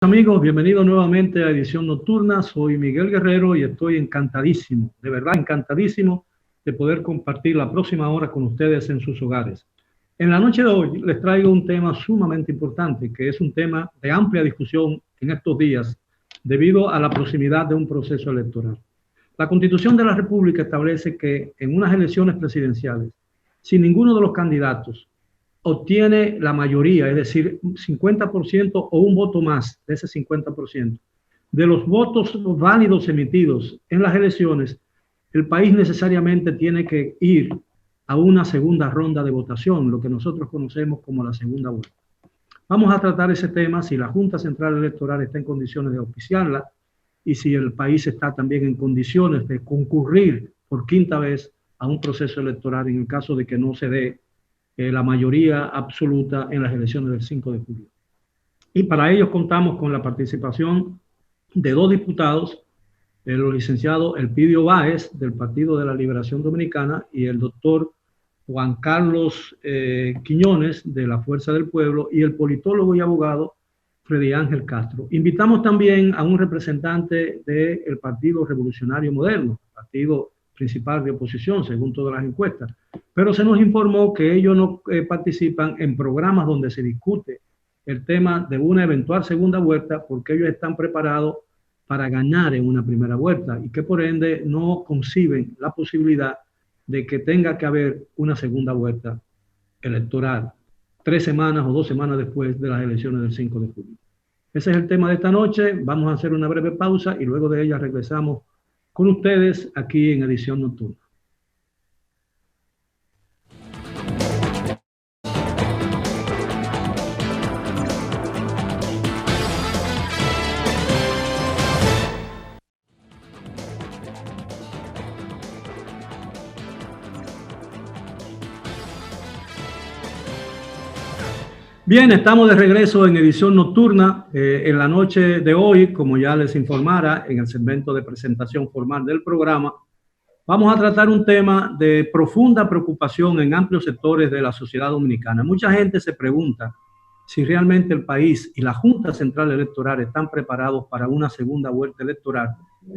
Amigos, bienvenidos nuevamente a Edición Nocturna. Soy Miguel Guerrero y estoy encantadísimo, de verdad encantadísimo de poder compartir la próxima hora con ustedes en sus hogares. En la noche de hoy les traigo un tema sumamente importante, que es un tema de amplia discusión en estos días debido a la proximidad de un proceso electoral. La Constitución de la República establece que en unas elecciones presidenciales, si ninguno de los candidatos obtiene la mayoría, es decir, 50% o un voto más de ese 50% de los votos válidos emitidos en las elecciones, el país necesariamente tiene que ir a una segunda ronda de votación, lo que nosotros conocemos como la segunda vuelta. Vamos a tratar ese tema, si la Junta Central Electoral está en condiciones de auspiciarla y si el país está también en condiciones de concurrir por quinta vez a un proceso electoral en el caso de que no se dé la mayoría absoluta en las elecciones del 5 de julio. Y para ello contamos con la participación de dos diputados, el licenciado Elpidio Báez, del Partido de la Liberación Dominicana, y el doctor Juan Carlos Quiñones, de la Fuerza del Pueblo, y el politólogo y abogado Freddy Ángel Castro. Invitamos también a un representante del Partido Revolucionario Moderno, partido principal de oposición, según todas las encuestas, pero se nos informó que ellos no participan en programas donde se discute el tema de una eventual segunda vuelta porque ellos están preparados para ganar en una primera vuelta y que por ende no conciben la posibilidad de que tenga que haber una segunda vuelta electoral 3 semanas o 2 semanas después de las elecciones del 5 de julio. Ese es el tema de esta noche. Vamos a hacer una breve pausa y luego de ella regresamos con ustedes aquí en Edición Nocturna. Bien, estamos de regreso en Edición Nocturna. En la noche de hoy, como ya les informara en el segmento de presentación formal del programa, vamos a tratar un tema de profunda preocupación en amplios sectores de la sociedad dominicana. Mucha gente se pregunta si realmente el país y la Junta Central Electoral están preparados para una segunda vuelta electoral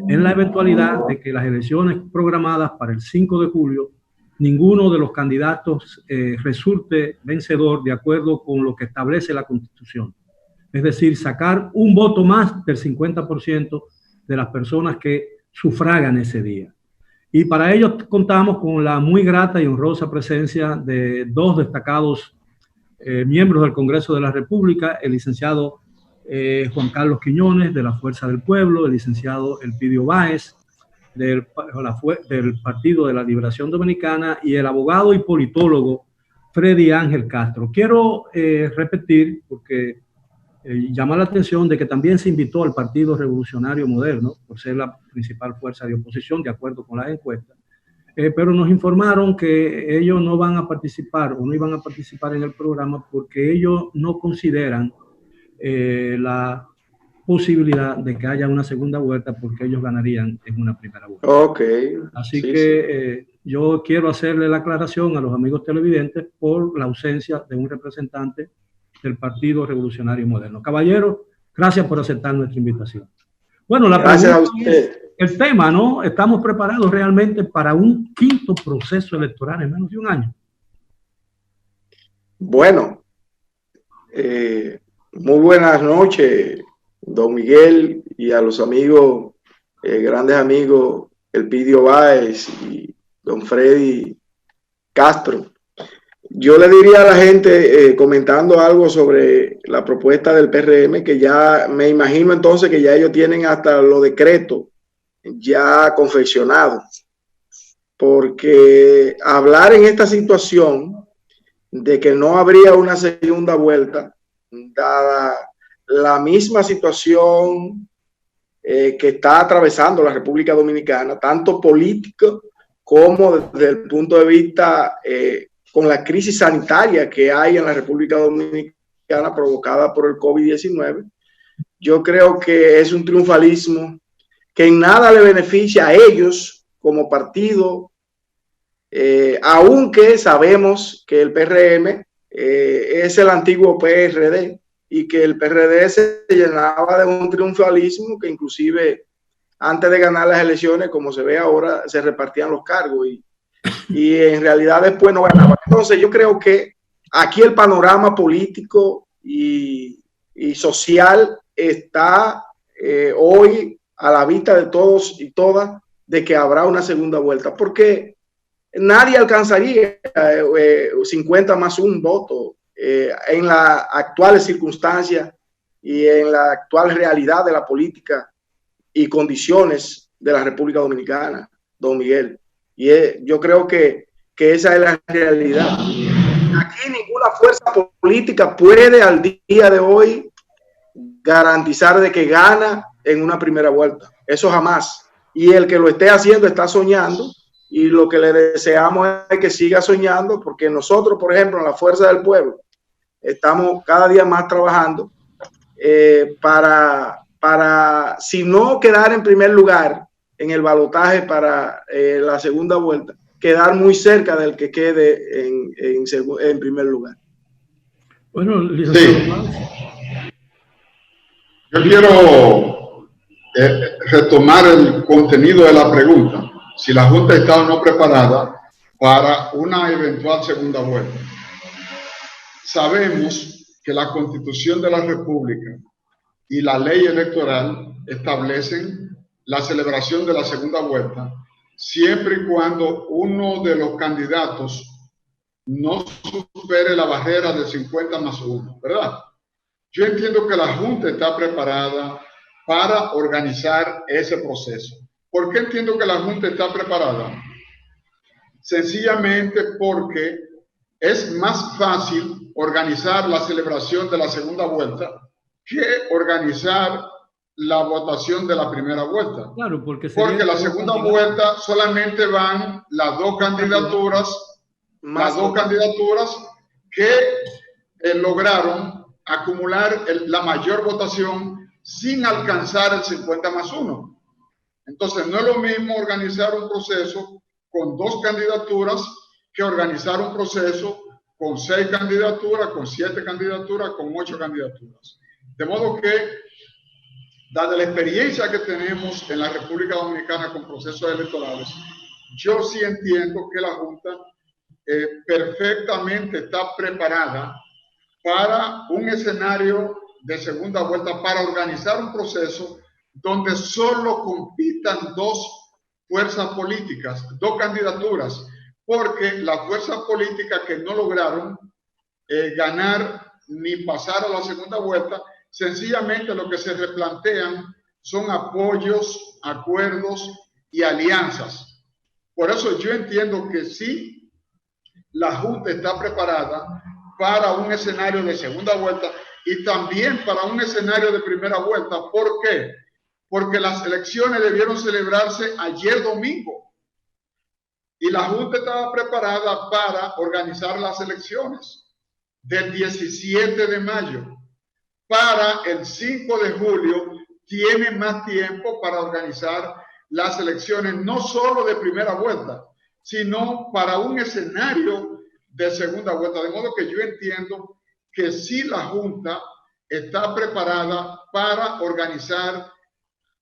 en la eventualidad de que las elecciones programadas para el 5 de julio ninguno de los candidatos resulte vencedor de acuerdo con lo que establece la Constitución. Es decir, sacar un voto más del 50% de las personas que sufragan ese día. Y para ello contamos con la muy grata y honrosa presencia de dos destacados miembros del Congreso de la República, el licenciado Juan Carlos Quiñones, de la Fuerza del Pueblo, el licenciado Elpidio Báez, del Partido de la Liberación Dominicana, y el abogado y politólogo Freddy Ángel Castro. Quiero repetir, porque llama la atención de que también se invitó al Partido Revolucionario Moderno, por ser la principal fuerza de oposición, de acuerdo con las encuestas, pero nos informaron que ellos no van a participar o no iban a participar en el programa porque ellos no consideran la posibilidad de que haya una segunda vuelta porque ellos ganarían en una primera vuelta. Okay. Así sí, que yo quiero hacerle la aclaración a los amigos televidentes por la ausencia de un representante del Partido Revolucionario Moderno. Caballero, gracias por aceptar nuestra invitación. Bueno, la gracias pregunta a usted. Es el tema, ¿no? ¿Estamos preparados realmente para un quinto proceso electoral en menos de un año? Bueno, muy buenas noches, don Miguel, y a los amigos, grandes amigos, Elpidio Báez y don Freddy Castro. Yo le diría a la gente, comentando algo sobre la propuesta del PRM, que ya me imagino entonces que ya ellos tienen hasta los decretos ya confeccionados, porque hablar en esta situación de que no habría una segunda vuelta, dada la misma situación que está atravesando la República Dominicana, tanto político como desde el punto de vista con la crisis sanitaria que hay en la República Dominicana provocada por el COVID-19, yo creo que es un triunfalismo que en nada le beneficia a ellos como partido, aunque sabemos que el PRM es el antiguo PRD y que el PRD se llenaba de un triunfalismo que inclusive antes de ganar las elecciones, como se ve ahora, se repartían los cargos y en realidad después no ganaban. Entonces yo creo que aquí el panorama político y social está hoy a la vista de todos y todas de que habrá una segunda vuelta, porque nadie alcanzaría 50 más un voto en las actuales circunstancias y en la actual realidad de la política y condiciones de la República Dominicana, don Miguel. Y yo creo que esa es la realidad. Aquí ninguna fuerza política puede al día de hoy garantizar de que gana en una primera vuelta. Eso jamás. Y el que lo esté haciendo está soñando, y lo que le deseamos es que siga soñando, porque nosotros, por ejemplo, en la Fuerza del Pueblo, estamos cada día más trabajando para, si no quedar en primer lugar en el balotaje para la segunda vuelta, quedar muy cerca del que quede en primer lugar. Bueno, licenciado. Sí. Yo quiero retomar el contenido de la pregunta, si la Junta está o no preparada para una eventual segunda vuelta. Sabemos que la Constitución de la República y la ley electoral establecen la celebración de la segunda vuelta siempre y cuando uno de los candidatos no supere la barrera de 50 más 1, ¿verdad? Yo entiendo que la Junta está preparada para organizar ese proceso. ¿Por qué entiendo que la Junta está preparada? Sencillamente porque es más fácil organizar la celebración de la segunda vuelta que organizar la votación de la primera vuelta. Claro, porque la segunda vuelta solamente van las dos candidaturas, que lograron acumular la mayor votación sin alcanzar el 50 más 1. Entonces, no es lo mismo organizar un proceso con 2 candidaturas que organizar un proceso con 6 candidaturas, con 7 candidaturas, con 8 candidaturas. De modo que, dada la experiencia que tenemos en la República Dominicana con procesos electorales, yo sí entiendo que la Junta perfectamente está preparada para un escenario de segunda vuelta, para organizar un proceso donde solo compitan 2 fuerzas políticas, 2 candidaturas, porque las fuerzas políticas que no lograron ganar ni pasar a la segunda vuelta, sencillamente lo que se replantean son apoyos, acuerdos y alianzas. Por eso yo entiendo que sí, la Junta está preparada para un escenario de segunda vuelta y también para un escenario de primera vuelta. ¿Por qué? Porque las elecciones debieron celebrarse ayer domingo y la Junta estaba preparada para organizar las elecciones del 17 de mayo. Para el 5 de julio tiene más tiempo para organizar las elecciones, no solo de primera vuelta, sino para un escenario de segunda vuelta. De modo que yo entiendo que sí, la Junta está preparada para organizar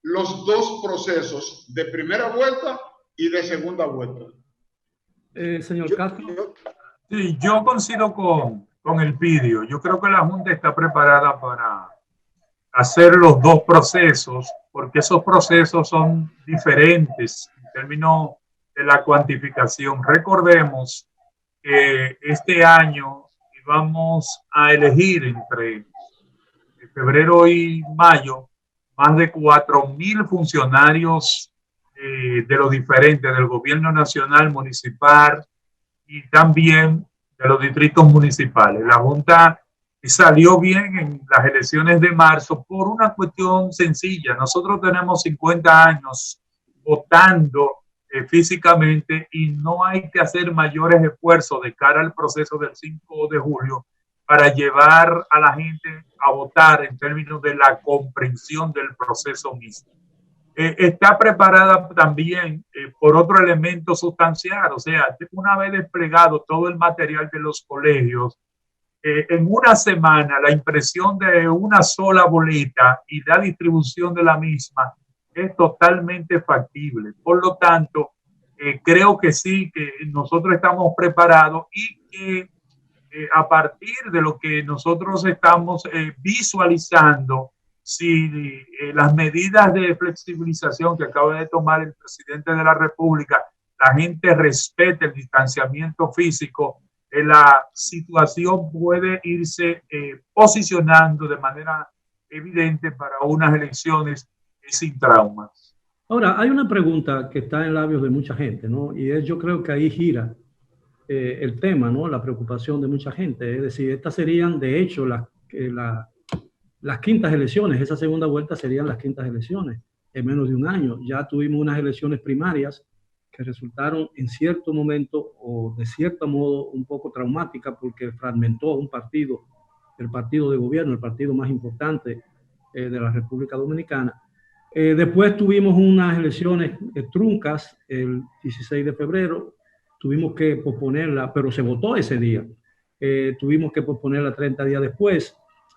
los 2 procesos de primera vuelta y de segunda vuelta. Señor Castro. Sí, yo coincido con Elpidio. Yo creo que la Junta está preparada para hacer los 2 procesos, porque esos procesos son diferentes en términos de la cuantificación. Recordemos que este año vamos a elegir entre febrero y mayo más de 4,000 funcionarios de los diferentes, del gobierno nacional, municipal y también de los distritos municipales. La Junta salió bien en las elecciones de marzo por una cuestión sencilla. Nosotros tenemos 50 años votando físicamente y no hay que hacer mayores esfuerzos de cara al proceso del 5 de julio para llevar a la gente a votar en términos de la comprensión del proceso mismo. Está preparada también por otro elemento sustancial, o sea, una vez desplegado todo el material de los colegios, en una semana la impresión de una sola boleta y la distribución de la misma es totalmente factible. Por lo tanto, creo que sí, que nosotros estamos preparados y que a partir de lo que nosotros estamos visualizando, si las medidas de flexibilización que acaba de tomar el presidente de la República, la gente respete el distanciamiento físico, la situación puede irse posicionando de manera evidente para unas elecciones sin traumas. Ahora, hay una pregunta que está en labios de mucha gente, ¿no? Y yo creo que ahí gira el tema, ¿no? La preocupación de mucha gente. Es decir, estas serían, de hecho, las quintas elecciones. Esa segunda vuelta serían las quintas elecciones en menos de un año. Ya tuvimos unas elecciones primarias que resultaron en cierto momento o de cierto modo un poco traumáticas porque fragmentó un partido, el partido de gobierno, el partido más importante de la República Dominicana. Después tuvimos unas elecciones truncas el 16 de febrero, tuvimos que posponerla, pero se votó ese día. Tuvimos que posponerla 30 días después.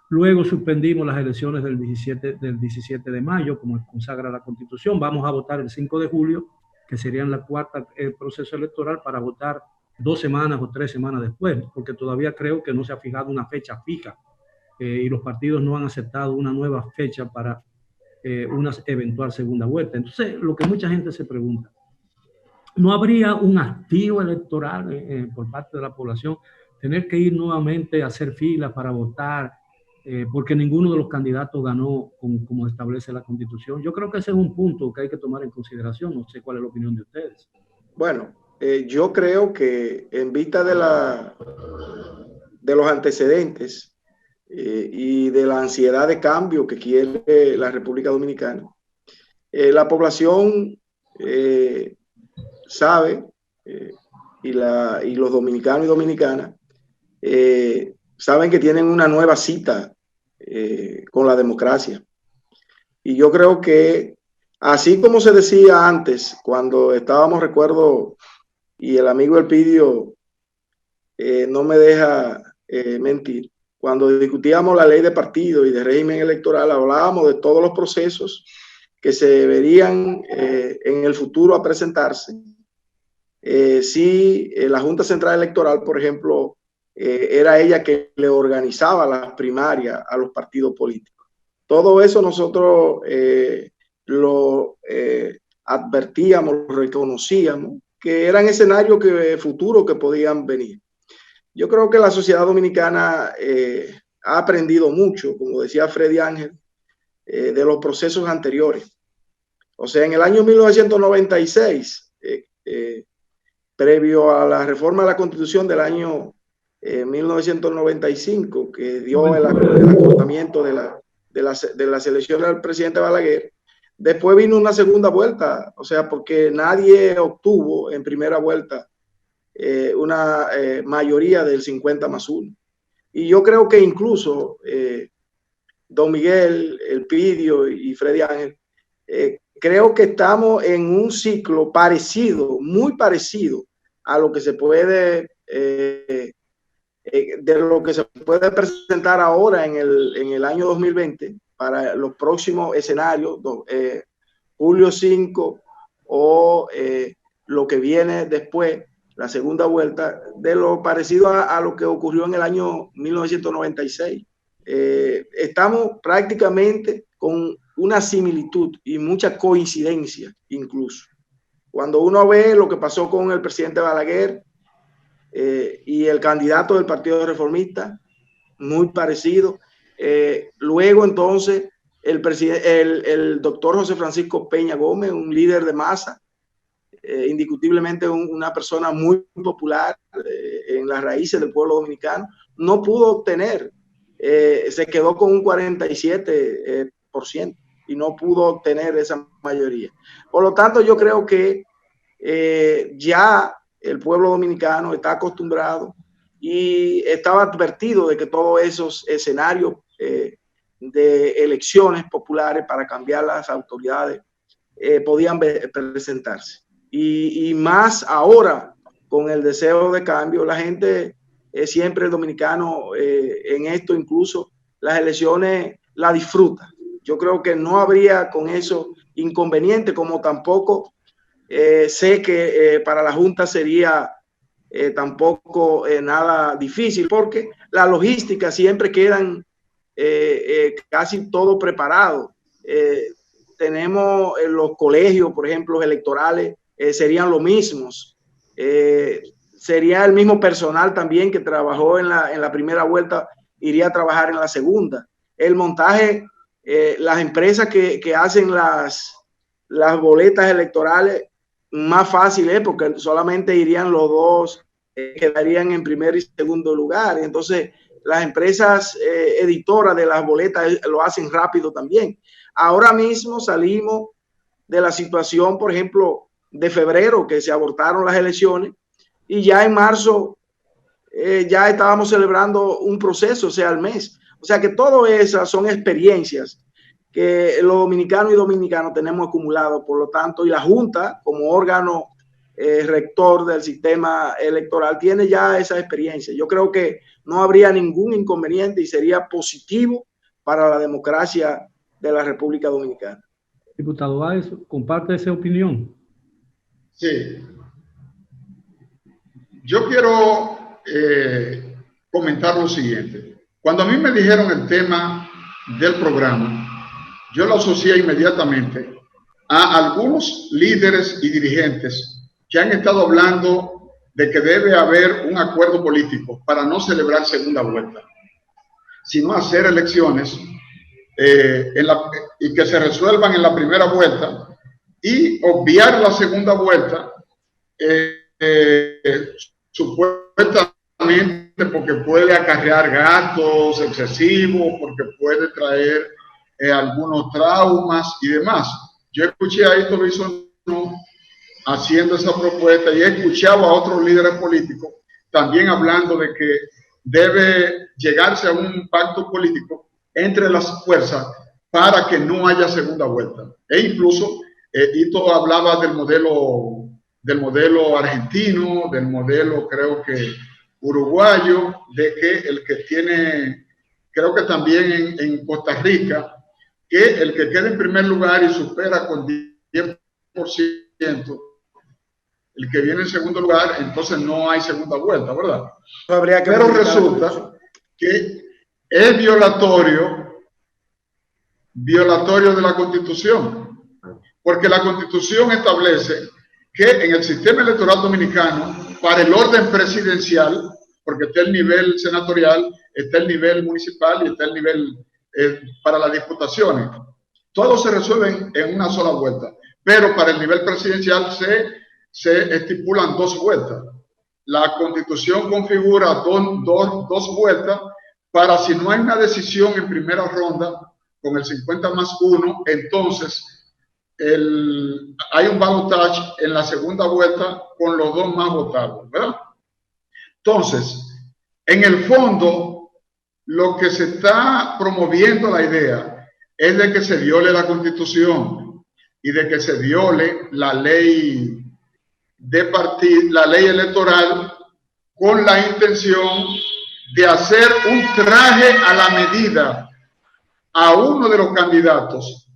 Luego suspendimos las elecciones del 17 de mayo, como consagra la Constitución. Vamos a votar el 5 de julio, que serían la cuarta proceso electoral, para votar 2 semanas o 3 semanas después, porque todavía creo que no se ha fijado una fecha fija y los partidos no han aceptado una nueva fecha para una eventual segunda vuelta. Entonces, lo que mucha gente se pregunta, ¿no habría un activo electoral por parte de la población? Tener que ir nuevamente a hacer filas para votar, porque ninguno de los candidatos ganó como establece la Constitución. Yo creo que ese es un punto que hay que tomar en consideración. No sé cuál es la opinión de ustedes. Bueno, yo creo que en vista de los antecedentes y de la ansiedad de cambio que quiere la República Dominicana, la población sabe, y los dominicanos y dominicanas saben que tienen una nueva cita con la democracia. Y yo creo que, así como se decía antes, cuando estábamos, recuerdo, y el amigo Elpidio no me deja mentir, cuando discutíamos la ley de partido y de régimen electoral, hablábamos de todos los procesos que se verían en el futuro a presentarse. Si la Junta Central Electoral, por ejemplo, era ella que le organizaba las primarias a los partidos políticos. Todo eso nosotros lo advertíamos, lo reconocíamos, que eran escenarios futuros que podían venir. Yo creo que la sociedad dominicana ha aprendido mucho, como decía Freddy Ángel, de los procesos anteriores. O sea, en el año 1996, previo a la reforma de la Constitución del año 1995, que dio el acortamiento de las elecciones del presidente Balaguer, después vino una segunda vuelta, o sea, porque nadie obtuvo en primera vuelta una mayoría del 50+1. Y yo creo que incluso Don Miguel, Elpidio y Freddy Ángel, creo que estamos en un ciclo parecido, muy parecido a lo que se puede de lo que se puede presentar ahora en el año 2020 para los próximos escenarios, julio 5 o lo que viene después, la segunda vuelta, de lo parecido a lo que ocurrió en el año 1996. Estamos prácticamente con una similitud y mucha coincidencia incluso. Cuando uno ve lo que pasó con el presidente Balaguer y el candidato del Partido Reformista, muy parecido. Luego entonces el doctor José Francisco Peña Gómez, un líder de masa, indiscutiblemente una persona muy popular en las raíces del pueblo dominicano, no pudo obtener, se quedó con un 47% y no pudo obtener esa mayoría. Por lo tanto, yo creo que ya el pueblo dominicano está acostumbrado y estaba advertido de que todos esos escenarios de elecciones populares para cambiar las autoridades podían presentarse. Y más ahora, con el deseo de cambio, la gente siempre el dominicano en esto, incluso las elecciones, la disfruta. Yo creo que no habría con eso inconveniente, como tampoco sé que para la Junta sería tampoco nada difícil, porque la logística siempre quedan casi todo preparado. Tenemos los colegios, por ejemplo, electorales, serían los mismos. Sería el mismo personal también que trabajó en la primera vuelta, iría a trabajar en la segunda. El montaje, las empresas que hacen las boletas electorales, más fácil es porque solamente irían los dos, quedarían en primer y segundo lugar. Entonces, las empresas editoras de las boletas lo hacen rápido también. Ahora mismo salimos de la situación, por ejemplo, de febrero, que se abortaron las elecciones, y ya en marzo ya estábamos celebrando un proceso, o sea, al mes. O sea que todas esas son experiencias que los dominicanos y dominicanos tenemos acumulados, por lo tanto, y la Junta como órgano rector del sistema electoral tiene ya esa experiencia. Yo creo que no habría ningún inconveniente y sería positivo para la democracia de la República Dominicana. Diputado Báez, ¿comparte esa opinión? Sí. Yo quiero comentar lo siguiente. Cuando a mí me dijeron el tema del programa, yo lo asocié inmediatamente a algunos líderes y dirigentes que han estado hablando de que debe haber un acuerdo político para no celebrar segunda vuelta, sino hacer elecciones y que se resuelvan en la primera vuelta y obviar la segunda vuelta, supuestamente porque puede acarrear gastos excesivos, porque puede traer algunos traumas y demás. Yo escuché a Héctor Luis haciendo esa propuesta y he escuchado a otros líderes políticos también hablando de que debe llegarse a un pacto político entre las fuerzas para que no haya segunda vuelta. E incluso Ito hablaba del modelo argentino, del modelo creo que uruguayo, de que el que tiene, creo que también en Costa Rica, que el que quede en primer lugar y supera con 10%, el que viene en segundo lugar, entonces no hay segunda vuelta, ¿verdad? Pero resulta que es violatorio de la Constitución, porque la Constitución establece que en el sistema electoral dominicano, para el orden presidencial, porque está el nivel senatorial, está el nivel municipal y está el nivel para las diputaciones, todos se resuelven en una sola vuelta, pero para el nivel presidencial se estipulan dos vueltas. La Constitución configura dos vueltas para, si no hay una decisión en primera ronda con el 50+1, entonces hay un balotaje en la segunda vuelta con los dos más votados, ¿verdad? Entonces, en el fondo, lo que se está promoviendo la idea es de que se viole la Constitución y de que se viole la ley la ley electoral, con la intención de hacer un traje a la medida a uno de los candidatos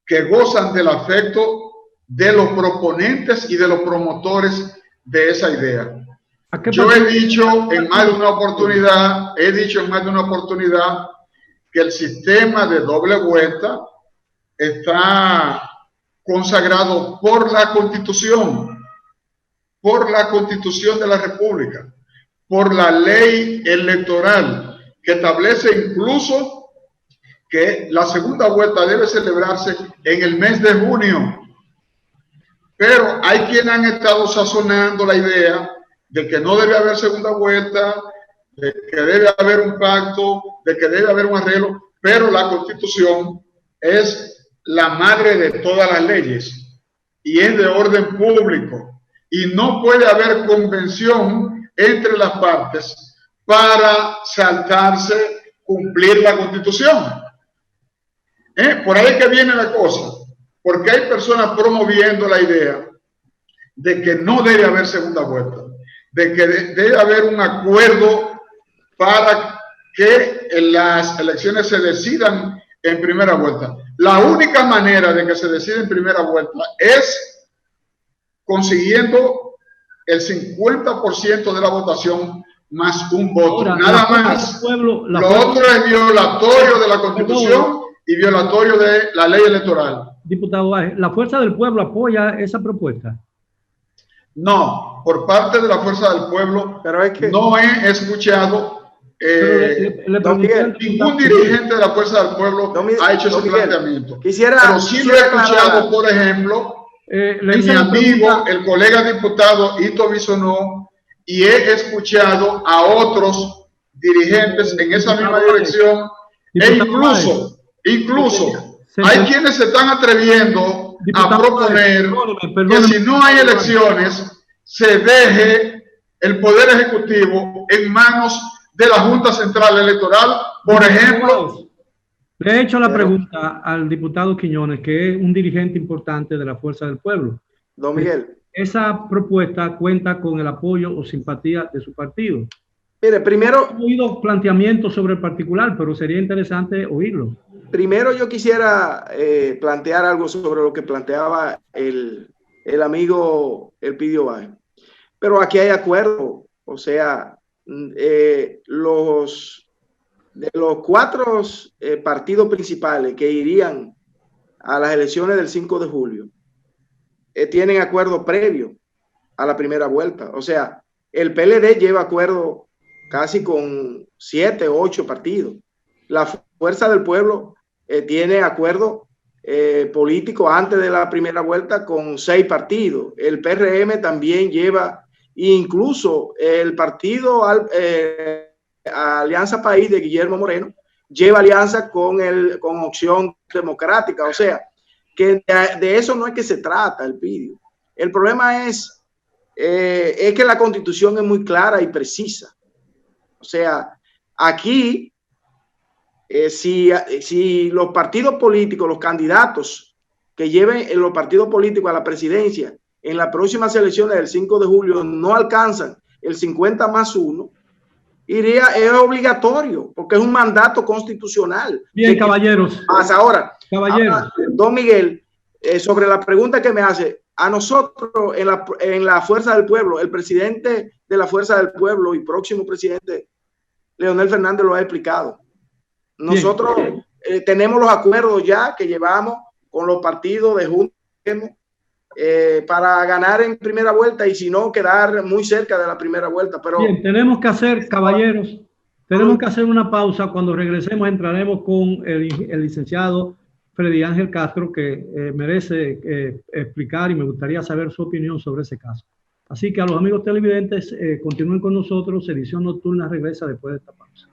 que gozan del afecto de los proponentes y de los promotores de esa idea. Yo he dicho en más de una oportunidad, que el sistema de doble vuelta está consagrado por la Constitución de la República, por la ley electoral, que establece incluso que la segunda vuelta debe celebrarse en el mes de junio. Pero hay quienes han estado sazonando la idea de que no debe haber segunda vuelta, de que debe haber un pacto, de que debe haber un arreglo, pero la Constitución es la madre de todas las leyes y es de orden público y no puede haber convención entre las partes para saltarse cumplir la Constitución. Por ahí que viene la cosa, porque hay personas promoviendo la idea de que no debe haber segunda vuelta, de que debe haber un acuerdo para que las elecciones se decidan en primera vuelta. La única manera de que se decida en primera vuelta es consiguiendo el 50% de la votación más un voto. Ahora, nada más. Pueblo, lo otro es violatorio de la Constitución y violatorio de la ley electoral. Diputado Báez, ¿la Fuerza del Pueblo apoya esa propuesta? No, por parte de la Fuerza del Pueblo, pero es que no he escuchado ningún dirigente de la Fuerza del Pueblo ha hecho ese planteamiento. Pero sí lo he escuchado, por ejemplo, mi amigo, el colega diputado Ito Bisonó, y he escuchado a otros dirigentes en esa misma dirección, e incluso hay quienes se están atreviendo a proponer que si no hay elecciones, se deje el Poder Ejecutivo en manos de la Junta Central Electoral, por ejemplo. Le he hecho la pregunta al diputado Quiñones, que es un dirigente importante de la Fuerza del Pueblo. Don Miguel, ¿esa propuesta cuenta con el apoyo o simpatía de su partido? Mire, primero... He oído planteamientos sobre el particular, pero sería interesante oírlo. Primero yo quisiera plantear algo sobre lo que planteaba el amigo Elpidio Báez. Pero aquí hay acuerdo, o sea, de los 4 partidos principales que irían a las elecciones del 5 de julio, tienen acuerdo previo a la primera vuelta. O sea, el PLD lleva acuerdo casi con 7 o 8 partidos. La Fuerza del Pueblo tiene acuerdo político antes de la primera vuelta con 6 partidos. El PRM también lleva, incluso el partido Alianza País de Guillermo Moreno lleva alianza con Opción Democrática. O sea, que de eso no es que se trata el PIDIO. El problema es que la Constitución es muy clara y precisa. O sea, aquí, si los partidos políticos, los candidatos que lleven los partidos políticos a la presidencia en las próximas elecciones del 5 de julio no alcanzan el 50+1, es obligatorio, porque es un mandato constitucional. Bien, caballeros. Más ahora, caballeros. Don Miguel, sobre la pregunta que me hace, a nosotros en la Fuerza del Pueblo, el presidente de la Fuerza del Pueblo y próximo presidente, Leonel Fernández, lo ha explicado. Nosotros tenemos los acuerdos ya que llevamos con los partidos de Junta para ganar en primera vuelta y si no, quedar muy cerca de la primera vuelta. Pero bien, tenemos que hacer, caballeros, tenemos que hacer una pausa. Cuando regresemos entraremos con el licenciado Freddy Ángel Castro, que merece explicar y me gustaría saber su opinión sobre ese caso. Así que a los amigos televidentes, continúen con nosotros. Edición Nocturna regresa después de esta pausa.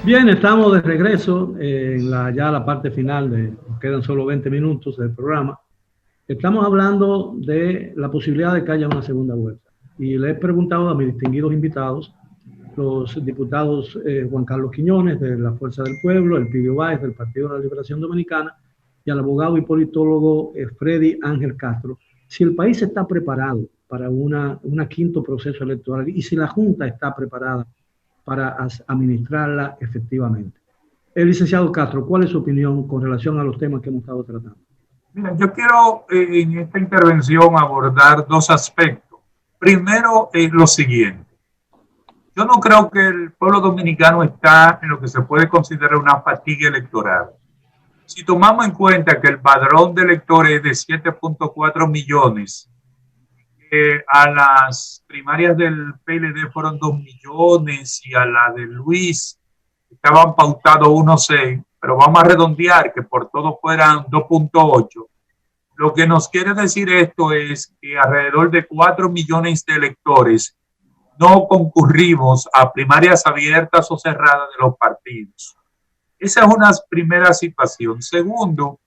Bien, estamos de regreso en ya la parte final, nos quedan solo 20 minutos del programa. Estamos hablando de la posibilidad de que haya una segunda vuelta. Y le he preguntado a mis distinguidos invitados, los diputados Juan Carlos Quiñones de la Fuerza del Pueblo, Elpidio Báez del Partido de la Liberación Dominicana y al abogado y politólogo Freddy Ángel Castro, si el país está preparado para un quinto proceso electoral y si la Junta está preparada para administrarla efectivamente. El licenciado Castro, ¿cuál es su opinión con relación a los temas que hemos estado tratando? Mira, yo quiero en esta intervención abordar 2 aspectos. Primero, lo siguiente. Yo no creo que el pueblo dominicano está en lo que se puede considerar una fatiga electoral. Si tomamos en cuenta que el padrón de electores es de 7.4 millones, a las primarias del PLD fueron 2 millones y a la de Luis estaban pautados 1.6, pero vamos a redondear que por todo fueran 2.8. Lo que nos quiere decir esto es que alrededor de 4 millones de electores no concurrimos a primarias abiertas o cerradas de los partidos. Esa es una primera situación. Segundo,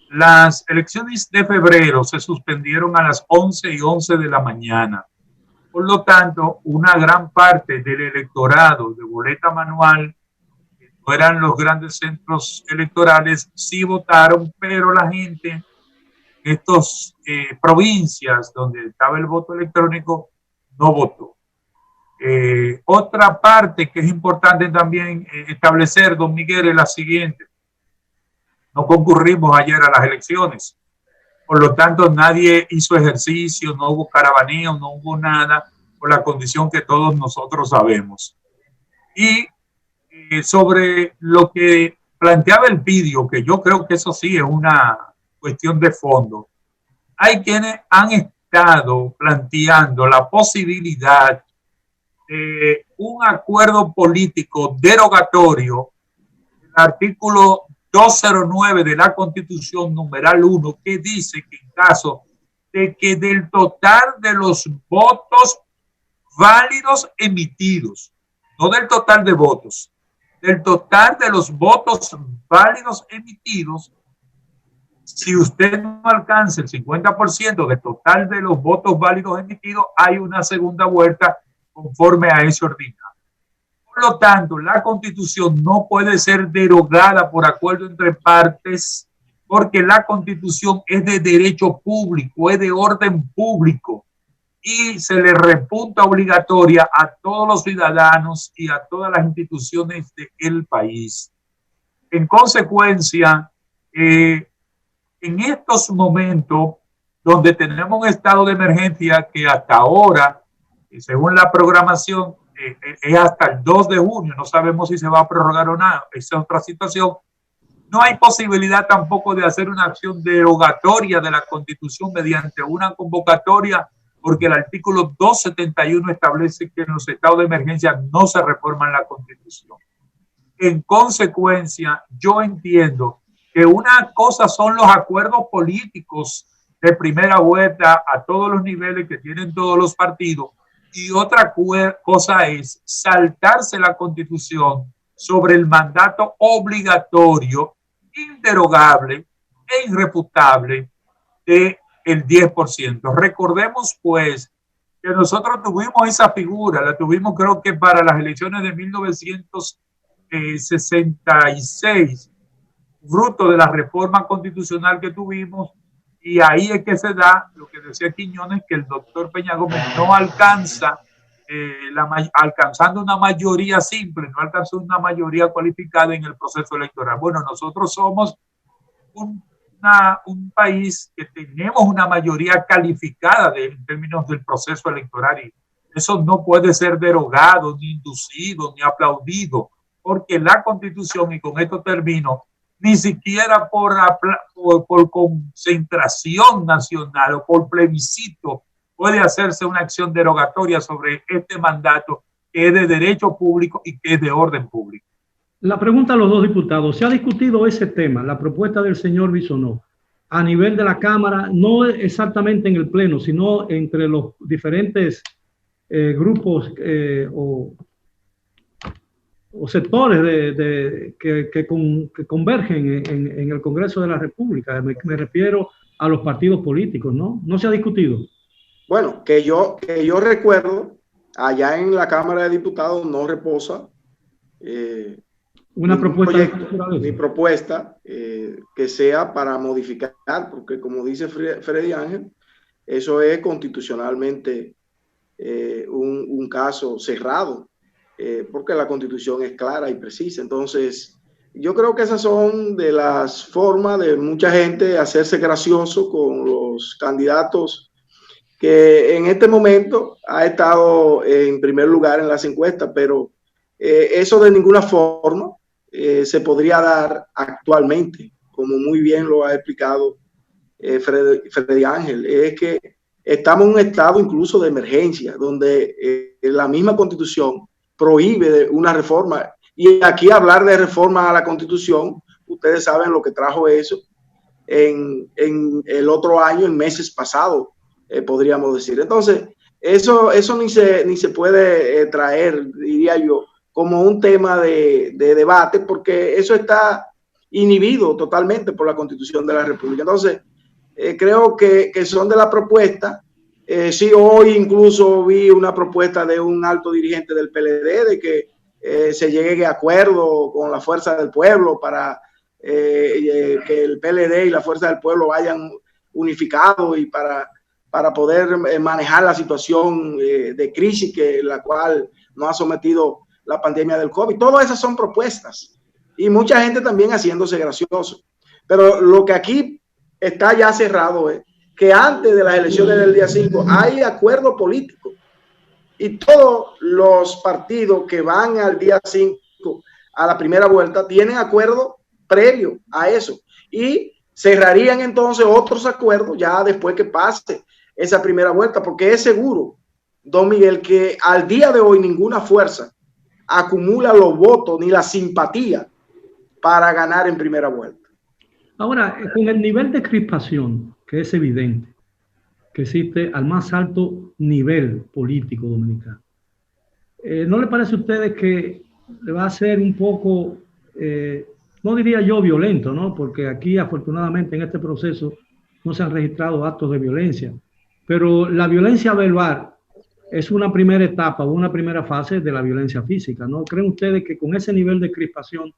Las elecciones de febrero se suspendieron a las 11:11 de la mañana. Por lo tanto, una gran parte del electorado de boleta manual, que no eran los grandes centros electorales, sí votaron, pero la gente en estas provincias donde estaba el voto electrónico no votó. Otra parte que es importante también establecer, don Miguel, es la siguiente. No concurrimos ayer a las elecciones. Por lo tanto, nadie hizo ejercicio, no hubo caravaneo, no hubo nada, por la condición que todos nosotros sabemos. Y sobre lo que planteaba el vídeo, que yo creo que eso sí es una cuestión de fondo, hay quienes han estado planteando la posibilidad de un acuerdo político derogatorio del artículo 209 de la Constitución, numeral 1, que dice que en caso de que del total de los votos válidos emitidos, no del total de votos, del total de los votos válidos emitidos, si usted no alcanza el 50% del total de los votos válidos emitidos, hay una segunda vuelta conforme a ese ordinario. Por lo tanto, la Constitución no puede ser derogada por acuerdo entre partes, porque la Constitución es de derecho público, es de orden público, y se le repunta obligatoria a todos los ciudadanos y a todas las instituciones del país. En consecuencia, en estos momentos donde tenemos un estado de emergencia que hasta ahora, según la programación, es hasta el 2 de junio, no sabemos si se va a prorrogar o no, esa es otra situación. No hay posibilidad tampoco de hacer una acción derogatoria de la Constitución mediante una convocatoria, porque el artículo 271 establece que en los estados de emergencia no se reforma la Constitución. En consecuencia, yo entiendo que una cosa son los acuerdos políticos de primera vuelta a todos los niveles que tienen todos los partidos, y otra cosa es saltarse la Constitución sobre el mandato obligatorio, inderogable e irrefutable del 10%. Recordemos pues que nosotros tuvimos esa figura, la tuvimos creo que para las elecciones de 1966, fruto de la reforma constitucional que tuvimos, y ahí es que se da lo que decía Quiñones, que el doctor Peña Gómez no alcanza, alcanzando una mayoría simple, no alcanzó una mayoría cualificada en el proceso electoral. Bueno, nosotros somos un país que tenemos una mayoría calificada en términos del proceso electoral, y eso no puede ser derogado, ni inducido, ni aplaudido, porque la Constitución, y con esto termino, ni siquiera por concentración nacional o por plebiscito puede hacerse una acción derogatoria sobre este mandato que es de derecho público y que es de orden público. La pregunta a los dos diputados: ¿se ha discutido ese tema, la propuesta del señor Bisonó, a nivel de la Cámara, no exactamente en el Pleno, sino entre los diferentes grupos o sectores que convergen en el Congreso de la República? Me refiero a los partidos políticos, ¿no? ¿No se ha discutido? Bueno, que yo recuerdo, allá en la Cámara de Diputados no reposa una propuesta mi propuesta que sea para modificar, porque como dice Freddy Ángel, eso es constitucionalmente un caso cerrado, porque la Constitución es clara y precisa. Entonces, yo creo que esas son de las formas de mucha gente hacerse gracioso con los candidatos que en este momento ha estado en primer lugar en las encuestas, pero eso de ninguna forma se podría dar actualmente, como muy bien lo ha explicado Freddy Ángel. Es que estamos en un estado incluso de emergencia, donde la misma Constitución prohíbe una reforma. Y aquí hablar de reforma a la Constitución, ustedes saben lo que trajo eso en el otro año, en meses pasados, podríamos decir. Entonces, eso ni se puede traer, diría yo, como un tema de debate, porque eso está inhibido totalmente por la Constitución de la República. Entonces, creo que son de la propuesta. Sí, hoy incluso vi una propuesta de un alto dirigente del PLD de que se llegue a acuerdo con la Fuerza del Pueblo para que el PLD y la Fuerza del Pueblo vayan unificados y para poder manejar la situación de crisis que la cual nos ha sometido la pandemia del COVID. Todas esas son propuestas y mucha gente también haciéndose gracioso. Pero lo que aquí está ya cerrado es que antes de las elecciones del día 5 hay acuerdo político y todos los partidos que van al día 5 a la primera vuelta tienen acuerdo previo a eso y cerrarían entonces otros acuerdos ya después que pase esa primera vuelta, porque es seguro, don Miguel, que al día de hoy ninguna fuerza acumula los votos ni la simpatía para ganar en primera vuelta. Ahora, con el nivel de crispación, que es evidente que existe al más alto nivel político dominicano, ¿no le parece a ustedes que le va a ser un poco, no diría yo violento, ¿no? Porque aquí afortunadamente en este proceso no se han registrado actos de violencia, pero la violencia verbal es una primera etapa, una primera fase de la violencia física, ¿no? ¿Creen ustedes que con ese nivel de crispación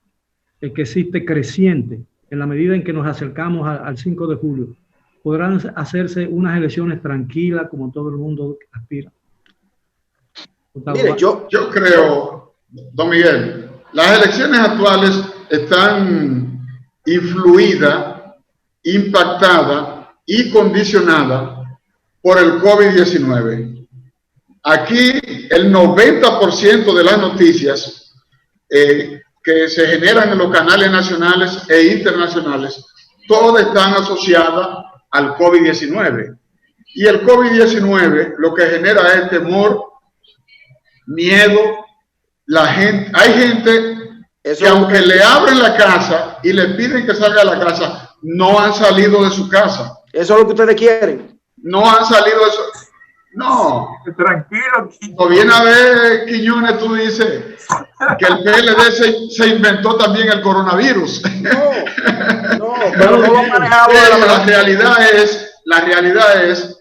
que existe creciente, en la medida en que nos acercamos al 5 de julio, podrán hacerse unas elecciones tranquilas como todo el mundo aspira? Mire, yo creo, don Miguel, las elecciones actuales están influidas, impactadas y condicionadas por el COVID-19. Aquí el 90% de las noticias que se generan en los canales nacionales e internacionales, todas están asociadas al COVID-19. Y el COVID-19 lo que genera es temor, miedo. Hay gente que aunque le abren la casa y le piden que salga de la casa, no han salido de su casa. Eso es lo que ustedes quieren. No han salido de su... No. Tranquilo. Cuando viene a ver, Quiñones, tú dices que el PLD se inventó también el coronavirus. No, pero no lo han manejado. La realidad es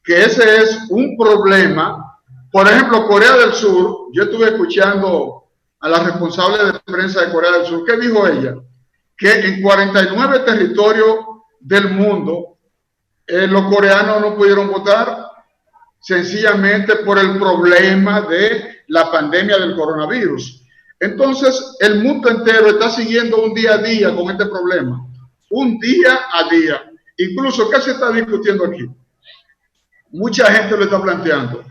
que ese es un problema. Por ejemplo, Corea del Sur, yo estuve escuchando a la responsable de prensa de Corea del Sur. ¿Qué dijo ella? Que en 49 territorios del mundo los coreanos no pudieron votar sencillamente por el problema de la pandemia del coronavirus. Entonces, el mundo entero está siguiendo un día a día con este problema. Un día a día. Incluso, ¿qué se está discutiendo aquí? Mucha gente lo está planteando.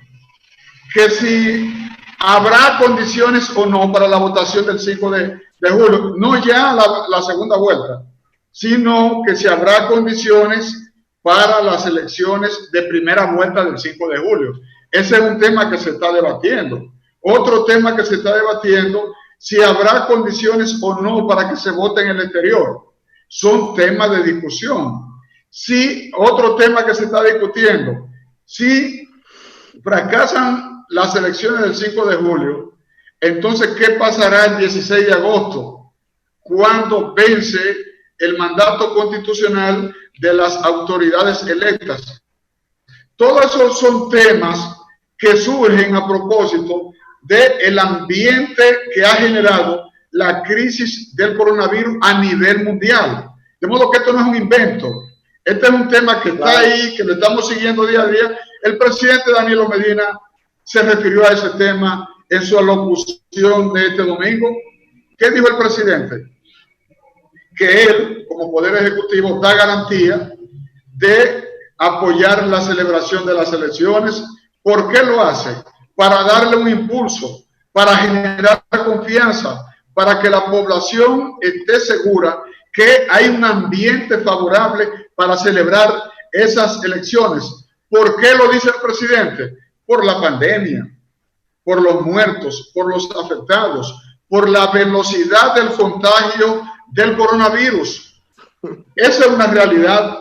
Que si habrá condiciones o no para la votación del 5 de julio. No ya la segunda vuelta, sino que si habrá condiciones para las elecciones de primera vuelta del 5 de julio. Ese es un tema que se está debatiendo. Otro tema que se está debatiendo, si habrá condiciones o no para que se vote en el exterior. Son temas de discusión. Sí, otro tema que se está discutiendo, si fracasan las elecciones del 5 de julio, entonces, ¿qué pasará el 16 de agosto? Cuando vence el mandato constitucional de las autoridades electas. Todos esos son temas que surgen a propósito del ambiente que ha generado la crisis del coronavirus a nivel mundial. De modo que esto no es un invento. Este es un tema que está ahí, que lo estamos siguiendo día a día. El presidente Danilo Medina se refirió a ese tema en su alocución de este domingo. ¿Qué dijo el presidente? Que él, como Poder Ejecutivo, da garantía de apoyar la celebración de las elecciones. ¿Por qué lo hace? Para darle un impulso, para generar confianza, para que la población esté segura que hay un ambiente favorable para celebrar esas elecciones. ¿Por qué lo dice el presidente? Por la pandemia, por los muertos, por los afectados, por la velocidad del contagio del coronavirus. Esa es una realidad,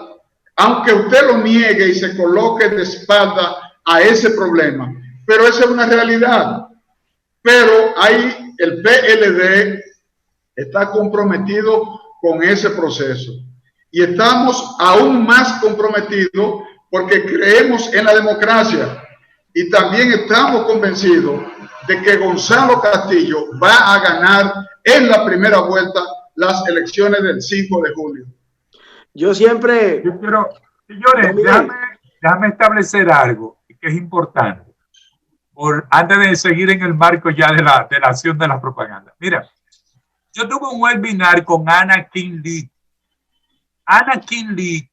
aunque usted lo niegue y se coloque de espalda a ese problema, pero esa es una realidad. Pero ahí el PLD está comprometido con ese proceso. Y estamos aún más comprometidos porque creemos en la democracia y también estamos convencidos de que Gonzalo Castillo va a ganar en la primera vuelta las elecciones del 5 de julio. Yo siempre... Yo quiero, señores, déjame establecer algo que es importante, antes de seguir en el marco ya de la acción de la propaganda. Mira, yo tuve un webinar con Anna King-Lee. Anna King-Lee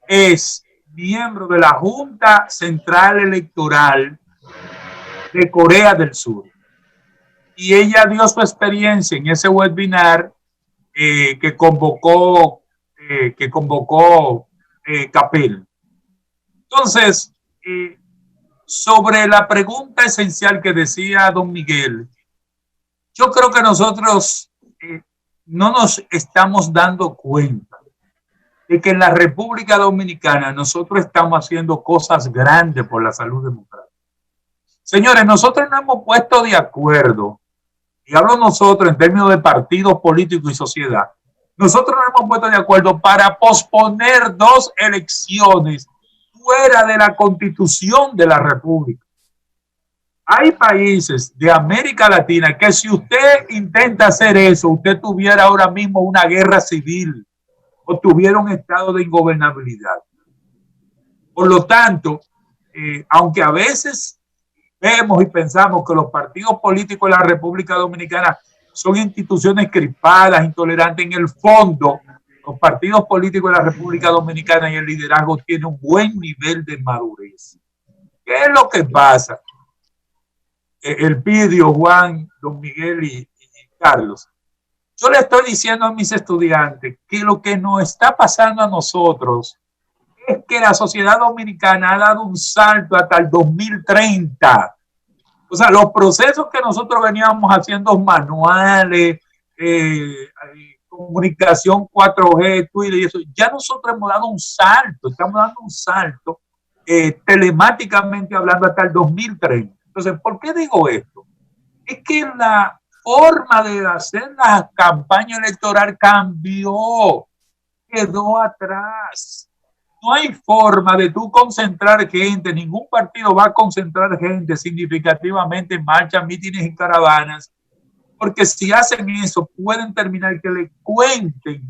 es miembro de la Junta Central Electoral de Corea del Sur. Y ella dio su experiencia en ese webinar que convocó Capel. Entonces, sobre la pregunta esencial que decía don Miguel, yo creo que nosotros no nos estamos dando cuenta de que en la República Dominicana nosotros estamos haciendo cosas grandes por la salud democrática. Señores, nosotros nos hemos puesto de acuerdo, y hablo nosotros en términos de partidos políticos y sociedad, nosotros nos hemos puesto de acuerdo para posponer 2 elecciones fuera de la Constitución de la República. Hay países de América Latina que si usted intenta hacer eso, usted tuviera ahora mismo una guerra civil o tuviera un estado de ingobernabilidad. Por lo tanto, aunque a veces vemos y pensamos que los partidos políticos de la República Dominicana son instituciones crispadas, intolerantes, en el fondo, los partidos políticos de la República Dominicana y el liderazgo tienen un buen nivel de madurez. ¿Qué es lo que pasa? El Pidio, Juan, don Miguel y Carlos. Yo le estoy diciendo a mis estudiantes que lo que nos está pasando a nosotros es que la sociedad dominicana ha dado un salto hasta el 2030. O sea, los procesos que nosotros veníamos haciendo manuales, comunicación 4G, Twitter y eso, ya nosotros hemos dado un salto, estamos dando un salto telemáticamente hablando hasta el 2030. Entonces, ¿por qué digo esto? Es que la forma de hacer la campaña electoral cambió, quedó atrás. No hay forma de tú concentrar gente, ningún partido va a concentrar gente significativamente en marchas, mítines y caravanas, porque si hacen eso pueden terminar que le cuenten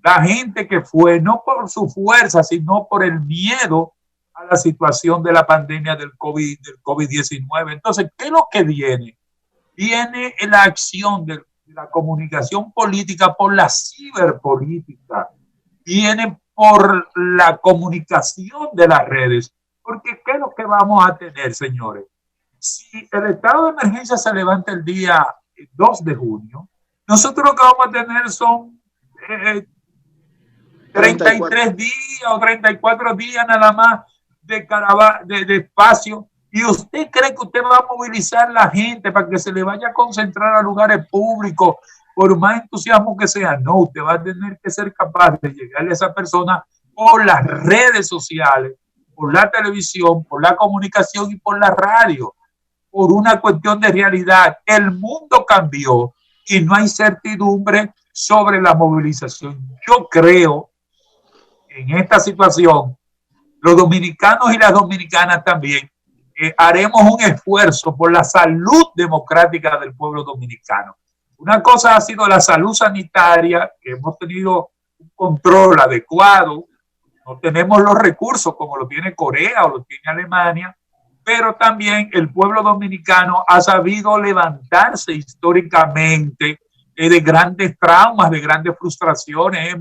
la gente que fue, no por su fuerza, sino por el miedo a la situación de la pandemia del COVID-19. Entonces, ¿qué es lo que viene? Viene la acción de la comunicación política por la ciberpolítica, viene por la comunicación de las redes, porque ¿qué es lo que vamos a tener, señores? Si el estado de emergencia se levanta el día 2 de junio, nosotros lo que vamos a tener son 33 días o 34 días nada más de espacio. ¿Y usted cree que usted va a movilizar a la gente para que se le vaya a concentrar a lugares públicos, por más entusiasmo que sea? No, usted va a tener que ser capaz de llegarle a esa persona por las redes sociales, por la televisión, por la comunicación y por la radio, por una cuestión de realidad. El mundo cambió y no hay certidumbre sobre la movilización. Yo creo que en esta situación, los dominicanos y las dominicanas también haremos un esfuerzo por la salud democrática del pueblo dominicano. Una cosa ha sido la salud sanitaria, que hemos tenido un control adecuado, no tenemos los recursos como lo tiene Corea o lo tiene Alemania, pero también el pueblo dominicano ha sabido levantarse históricamente de grandes traumas, de grandes frustraciones.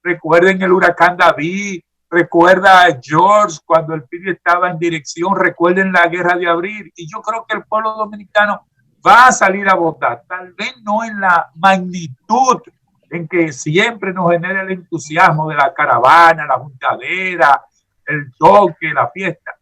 Recuerden el huracán David, recuerda a George cuando el PIB estaba en dirección, recuerden la guerra de abril, y yo creo que el pueblo dominicano va a salir a votar, tal vez no en la magnitud en que siempre nos genera el entusiasmo de la caravana, la juntadera, el toque, la fiesta,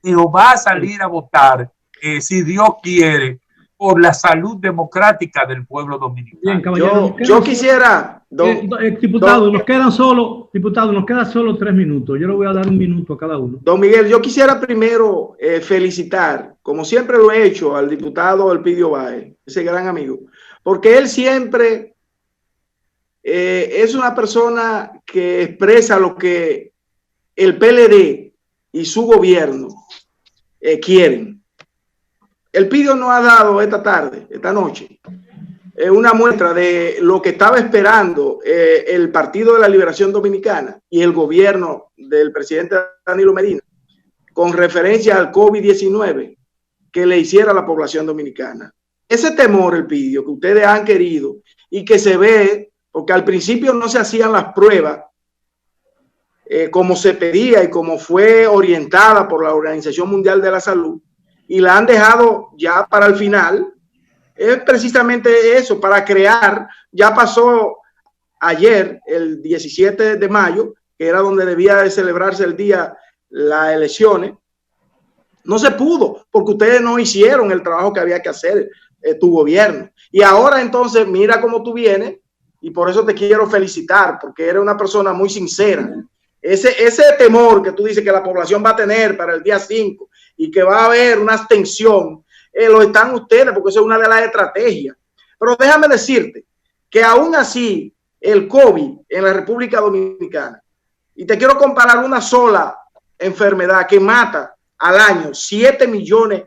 pero va a salir a votar, si Dios quiere, por la salud democrática del pueblo dominicano. Bien, caballero, yo quisiera... diputado, nos quedan solo 3 minutos. Yo le voy a dar 1 minuto a cada uno. Don Miguel, yo quisiera primero felicitar, como siempre lo he hecho, al diputado Elpidio Báez, ese gran amigo, porque él siempre es una persona que expresa lo que el PLD y su gobierno quieren. Elpidio nos ha dado esta noche, una muestra de lo que estaba esperando el Partido de la Liberación Dominicana y el gobierno del presidente Danilo Medina con referencia al COVID-19 que le hiciera a la población dominicana. Ese temor, Elpidio, que ustedes han querido y que se ve, porque al principio no se hacían las pruebas como se pedía y como fue orientada por la Organización Mundial de la Salud, y la han dejado ya para el final, es precisamente eso, para crear. Ya pasó ayer, el 17 de mayo, que era donde debía de celebrarse el día, las elecciones. No se pudo, porque ustedes no hicieron el trabajo que había que hacer, tu gobierno. Y ahora entonces, mira cómo tú vienes, y por eso te quiero felicitar, porque eres una persona muy sincera. Ese temor que tú dices que la población va a tener para el día 5 y que va a haber una abstención, lo están ustedes, porque eso es una de las estrategias. Pero déjame decirte que aún así el COVID en la República Dominicana, y te quiero comparar una sola enfermedad que mata al año 7 millones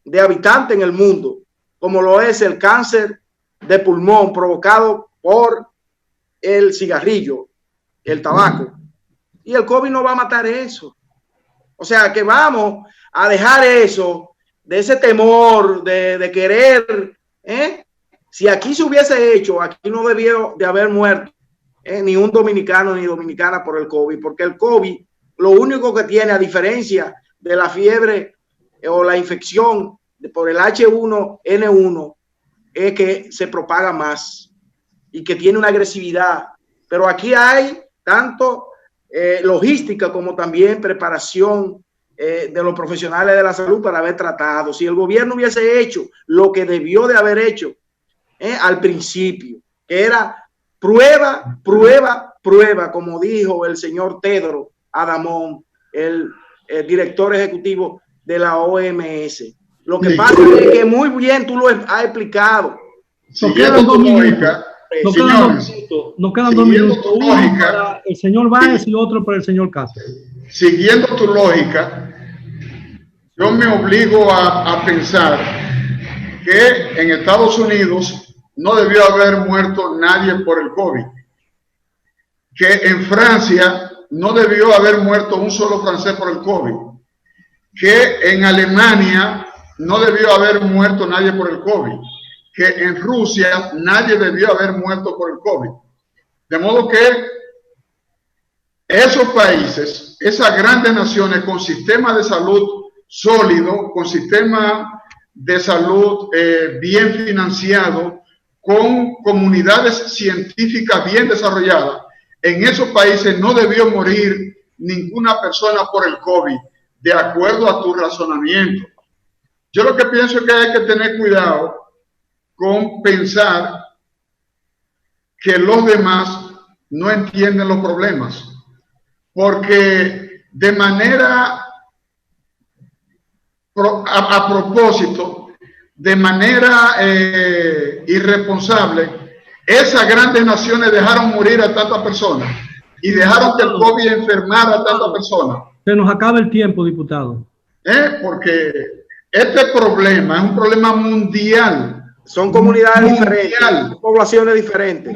de habitantes en el mundo, como lo es el cáncer de pulmón provocado por el cigarrillo, el tabaco. Y el COVID no va a matar eso. O sea que vamos a dejar eso, de ese temor de querer, si aquí se hubiese hecho, aquí no debió de haber muerto ni un dominicano ni dominicana por el COVID, porque el COVID lo único que tiene, a diferencia de la fiebre o la infección por el H1N1, es que se propaga más y que tiene una agresividad. Pero aquí hay tanto logística como también preparación de los profesionales de la salud para haber tratado. Si el gobierno hubiese hecho lo que debió de haber hecho al principio, que era prueba, como dijo el señor Tedros Adhanom, el director ejecutivo de la OMS. Lo que pasa es que muy bien tú lo has explicado. Nos quedan 2 minutos. Nos quedan 2 minutos. Uno para el señor Báez y otro para el señor Castro. Siguiendo tu lógica, yo me obligo a pensar que en Estados Unidos no debió haber muerto nadie por el COVID, que en Francia no debió haber muerto un solo francés por el COVID, que en Alemania no debió haber muerto nadie por el COVID, que en Rusia nadie debió haber muerto por el COVID. De modo que esos países, esas grandes naciones con sistema de salud sólido, con sistema de salud bien financiado, con comunidades científicas bien desarrolladas, en esos países no debió morir ninguna persona por el COVID, de acuerdo a tu razonamiento. Yo lo que pienso es que hay que tener cuidado con pensar que los demás no entienden los problemas, porque de manera a propósito, de manera irresponsable, esas grandes naciones dejaron morir a tantas personas y dejaron que el COVID enfermara a tantas personas. Se nos acaba el tiempo, diputado. Porque este problema es un problema mundial. Son comunidades diferentes, son poblaciones diferentes.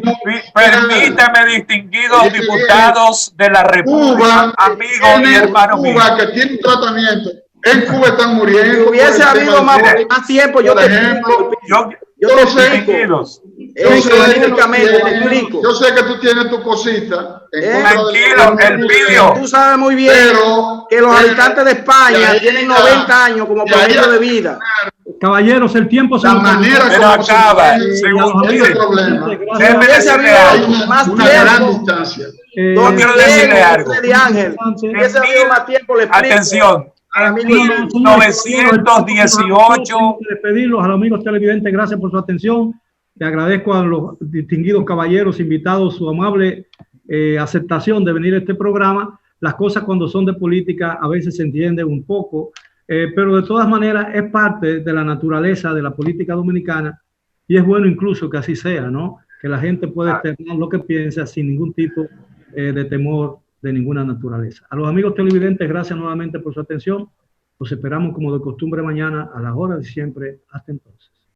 Permítame, distinguidos diputados de la República, amigos y hermanos míos. Cuba, que tiene un tratamiento. En Cuba están muriendo. Si hubiese habido más tiempo, yo te explico. Yo sé que tú tienes tu cosita. Tranquilo, Elpidio. Tú sabes muy bien que los habitantes de España tienen 90 años como promedio de vida. Caballeros, el tiempo se nos acaba. Más una gran distancia. No quiero decirle algo. Atención. En 1918. Despedirlos a los amigos televidentes, gracias por su atención. Le agradezco a los distinguidos caballeros invitados su amable aceptación de venir a este programa. Las cosas cuando son de política a veces se entienden un poco, pero de todas maneras es parte de la naturaleza de la política dominicana y es bueno incluso que así sea, ¿no? que la gente puede externar lo que piensa sin ningún tipo de temor de ninguna naturaleza. A los amigos televidentes, gracias nuevamente por su atención. Los esperamos como de costumbre mañana a las horas de siempre. Hasta entonces.